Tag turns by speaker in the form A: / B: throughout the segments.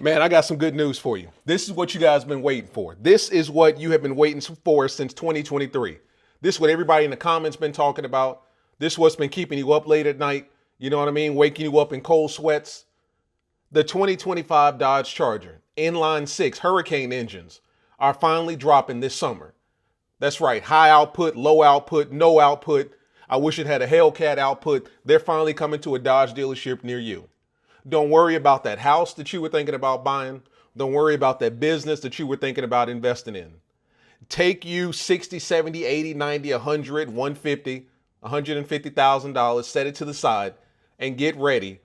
A: Man, I got some good news for you. This is what you guys have been waiting for. This is what you have been waiting for since 2023. This is what everybody in the comments been talking about. This is what's been keeping you up late at night. You know what I mean? Waking you up in cold sweats. The 2025 Dodge Charger inline six Hurricane engines are finally dropping this summer. That's right. High output, low output, no output. I wish it had a Hellcat output. They're finally coming to a Dodge dealership near you. Don't worry about that house that you were thinking about buying. Don't worry about that business that you were thinking about investing in. Take you 60, 70, 80, 90, 100, 150, $150,000, set it to the side and get ready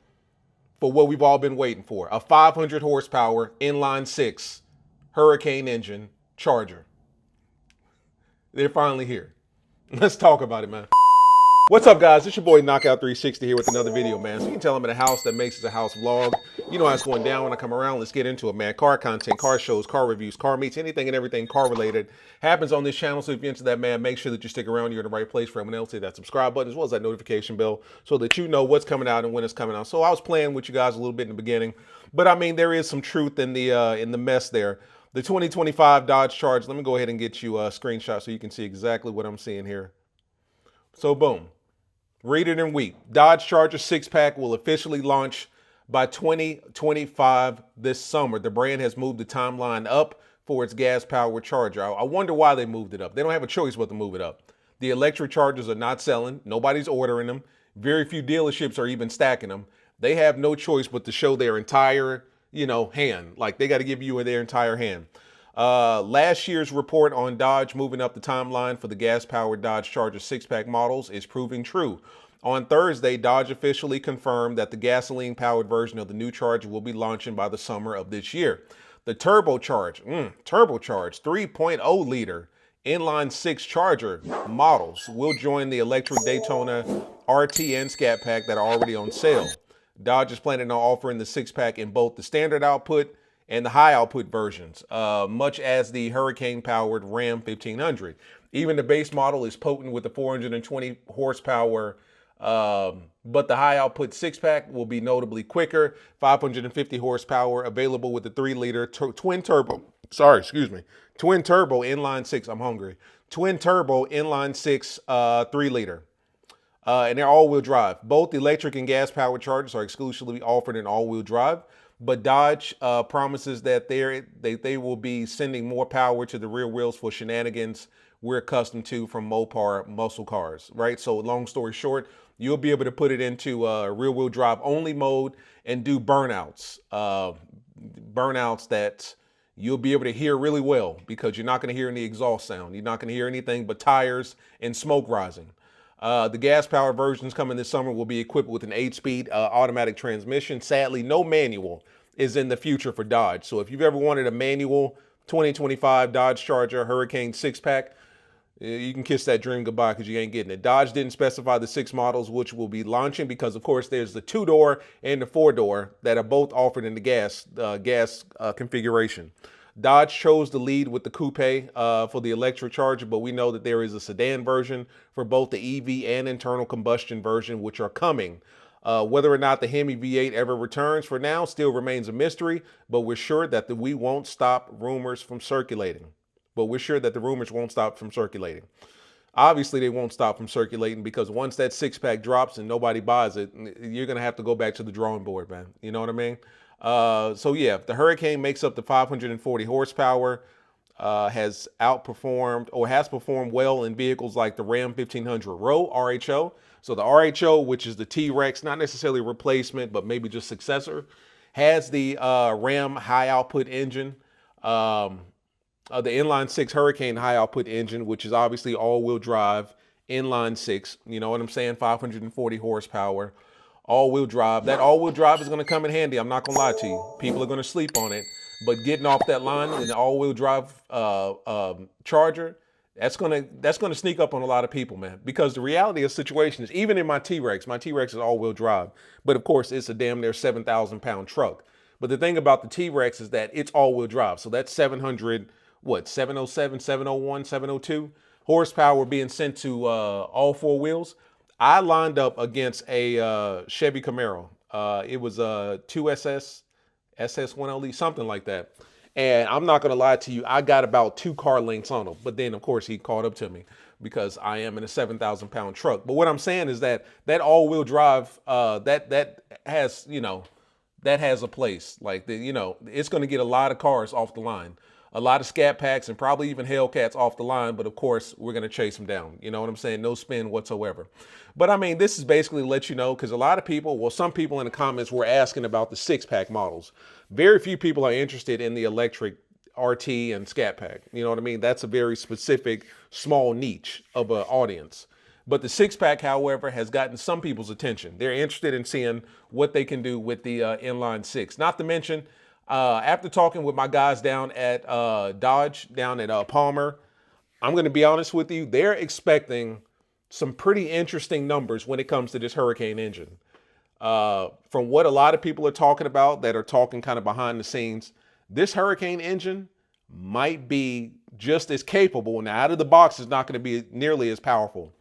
A: for what we've all been waiting for. A 500 horsepower inline six Hurricane engine Charger. They're finally here. Let's talk about it, man. What's up, guys? It's your boy Knockout 360 here with another video, man. So you can tell I'm in a house that makes it a house vlog. You know how it's going down when I come around. Let's get into it, man. Car content, car shows, car reviews, car meets, anything and everything car related happens on this channel. So if you're into that, man, make sure that you stick around. You're in the right place. For everyone else, hit that subscribe button as well as that notification bell so that you know what's coming out and when it's coming out. So I was playing with you guys a little bit in the beginning, but I mean, there is some truth in the mess there. The 2025 Dodge Charger. Let me go ahead and get you a screenshot so you can see exactly what I'm seeing here. So boom. Read it and weep. Dodge Charger 6-pack will officially launch by 2025 this summer. The brand has moved the timeline up for its gas-powered Charger. I wonder why they moved it up. They don't have a choice but to move it up. The electric Chargers are not selling. Nobody's ordering them. Very few dealerships are even stacking them. They have no choice but to show their entire, hand. Like, they got to give you their entire hand. Last year's report on Dodge moving up the timeline for the gas-powered Dodge Charger 6-pack models is proving true. On Thursday, Dodge officially confirmed that the gasoline-powered version of the new Charger will be launching by the summer of this year. The turbocharged 3.0-liter inline six Charger models will join the electric Daytona RT and Scat Pack that are already on sale. Dodge is planning on offering the 6-pack in both the standard output and the high output versions, much as the Hurricane powered Ram 1500. Even the base model is potent with the 420 horsepower, but the high output 6-pack will be notably quicker, 550 horsepower, available with the 3-liter twin turbo inline six. I'm hungry. Twin turbo inline six 3-liter. And they're all-wheel drive. Both electric and gas-powered Chargers are exclusively offered in all-wheel drive. But Dodge promises that they will be sending more power to the rear wheels for shenanigans we're accustomed to from Mopar muscle cars, right? So long story short, you'll be able to put it into rear wheel drive only mode and do burnouts. Burnouts that you'll be able to hear really well because you're not going to hear any exhaust sound. You're not going to hear anything but tires and smoke rising. The gas-powered versions coming this summer will be equipped with an 8-speed automatic transmission. Sadly, no manual is in the future for Dodge. So if you've ever wanted a manual 2025 Dodge Charger Hurricane 6-pack, you can kiss that dream goodbye because you ain't getting it. Dodge didn't specify the 6 models which will be launching because, of course, there's the 2-door and the 4-door that are both offered in the gas configuration. Dodge chose to lead with the coupe for the electric Charger, but we know that there is a sedan version for both the EV and internal combustion version, which are coming. Whether or not the HEMI V8 ever returns for now still remains a mystery, but we're sure that we won't stop rumors from circulating. Obviously, they won't stop from circulating because once that 6-pack drops and nobody buys it, you're going to have to go back to the drawing board, man. You know what I mean? So yeah, the Hurricane makes up the 540 horsepower, has performed well in vehicles like the Ram 1500 RHO. So the RHO, which is the T-Rex, not necessarily a replacement, but maybe just successor, has the Ram high output engine, the inline six Hurricane high output engine, which is obviously all-wheel drive, inline six, you know what I'm saying, 540 horsepower. All-wheel drive. That all-wheel drive is going to come in handy. I'm not going to lie to you. People are going to sleep on it. But getting off that line in the all-wheel drive Charger, that's going to sneak up on a lot of people, man. Because the reality of the situation is, even in my T-Rex is all-wheel drive. But of course, it's a damn near 7,000-pound truck. But the thing about the T-Rex is that it's all-wheel drive. So that's 707, 701, 702 horsepower being sent to all 4 wheels. I lined up against a Chevy Camaro. It was a 2SS SS1LE, something like that. And I'm not gonna lie to you, I got about 2 car lengths on him. But then of course he caught up to me because I am in a 7,000 pound truck. But what I'm saying is that that all-wheel drive, that has, that has a place. Like it's gonna get a lot of cars off the line. A lot of scat packs and probably even Hellcats off the line, but of course we're gonna chase them down. You know what I'm saying? No spin whatsoever. But I mean, this is basically to let you know, because a lot of people, well, some people in the comments were asking about the 6-pack models. Very few people are interested in the electric RT and scat pack. You know what I mean? That's a very specific, small niche of an audience. But the 6-pack, however, has gotten some people's attention. They're interested in seeing what they can do with the inline 6. Not to mention, after talking with my guys down at Dodge, down at Palmer, I'm going to be honest with you, they're expecting some pretty interesting numbers when it comes to this Hurricane engine. From what a lot of people are talking about that are talking kind of behind the scenes, this Hurricane engine might be just as capable. Now, out of the box, it's not going to be nearly as powerful,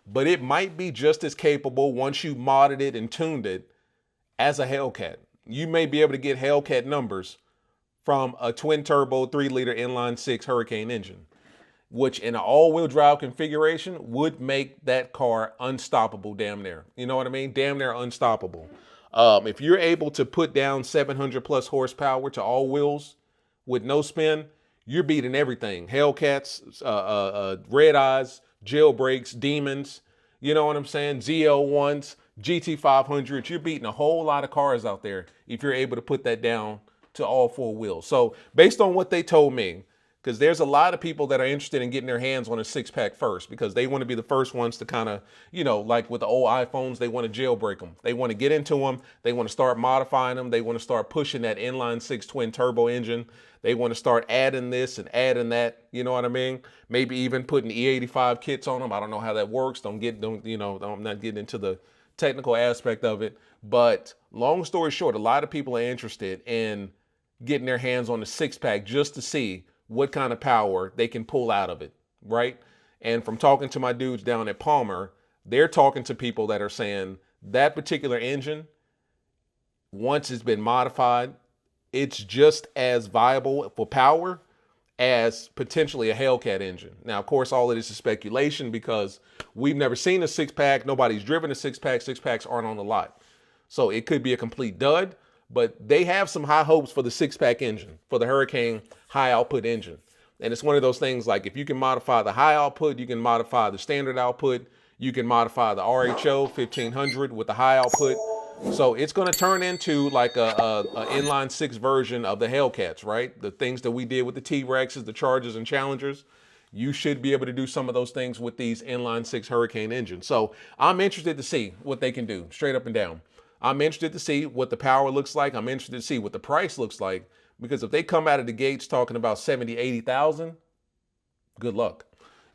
A: but it might be just as capable once you modded it and tuned it as a Hellcat. You may be able to get Hellcat numbers from a twin turbo 3-liter inline 6 Hurricane engine, which in an all-wheel drive configuration would make that car unstoppable damn near. You know what I mean? Damn near unstoppable. If you're able to put down 700 plus horsepower to all wheels with no spin, you're beating everything. Hellcats, Red Eyes, Jailbreaks, Demons, you know what I'm saying? ZL1s, GT500s, you're beating a whole lot of cars out there if you're able to put that down to all 4 wheels. So based on what they told me, because there's a lot of people that are interested in getting their hands on a 6-pack first because they want to be the first ones to kind of, like with the old iPhones, they want to jailbreak them. They want to get into them. They want to start modifying them. They want to start pushing that inline 6 twin turbo engine. They want to start adding this and adding that. You know what I mean? Maybe even putting E85 kits on them. I don't know how that works. I'm not getting into the technical aspect of it. But long story short, a lot of people are interested in getting their hands on the 6-pack just to see what kind of power they can pull out of it, right? And from talking to my dudes down at Palmer, they're talking to people that are saying that particular engine, once it's been modified, it's just as viable for power as potentially a Hellcat engine. Now, of course, all of this is speculation because we've never seen a 6-pack. Nobody's driven a 6-pack. 6-packs aren't on the lot. So it could be a complete dud. But they have some high hopes for the 6-pack engine, for the Hurricane high output engine. And it's one of those things like if you can modify the high output, you can modify the standard output, you can modify the RHO 1500 with the high output. So it's going to turn into like a inline 6 version of the Hellcats, right? The things that we did with the T-Rexes, the Chargers and Challengers. You should be able to do some of those things with these inline 6 Hurricane engines. So I'm interested to see what they can do straight up and down. I'm interested to see what the power looks like. I'm interested to see what the price looks like, because if they come out of the gates talking about 70, 80,000, good luck,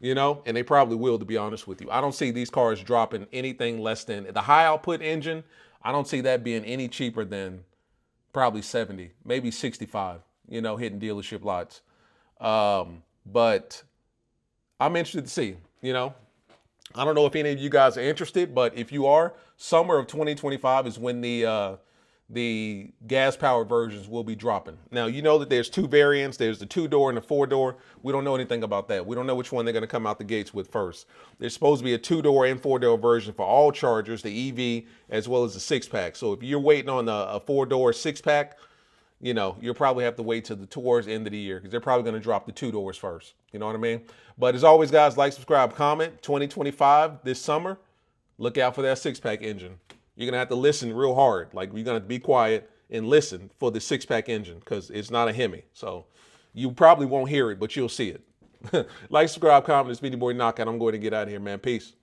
A: and they probably will, to be honest with you. I don't see these cars dropping anything less than the high output engine. I don't see that being any cheaper than probably 70, maybe 65, hitting dealership lots. But I'm interested to see, I don't know if any of you guys are interested, but if you are, summer of 2025 is when the gas-powered versions will be dropping. Now, you know that there's 2 variants. There's the 2-door and the 4-door. We don't know anything about that. We don't know which one they're going to come out the gates with first. There's supposed to be a 2-door and 4-door version for all Chargers, the EV, as well as the 6-pack. So if you're waiting on a 4-door 6-pack, you'll probably have to wait till towards the end of the year because they're probably going to drop the 2 doors first. You know what I mean? But as always, guys, like, subscribe, comment. 2025 this summer, look out for that 6-pack engine. You're going to have to listen real hard. Like, you're going to have to be quiet and listen for the 6-pack engine because it's not a HEMI. So you probably won't hear it, but you'll see it. Like, subscribe, comment. It's Beanie Boy Knockout. I'm going to get out of here, man. Peace.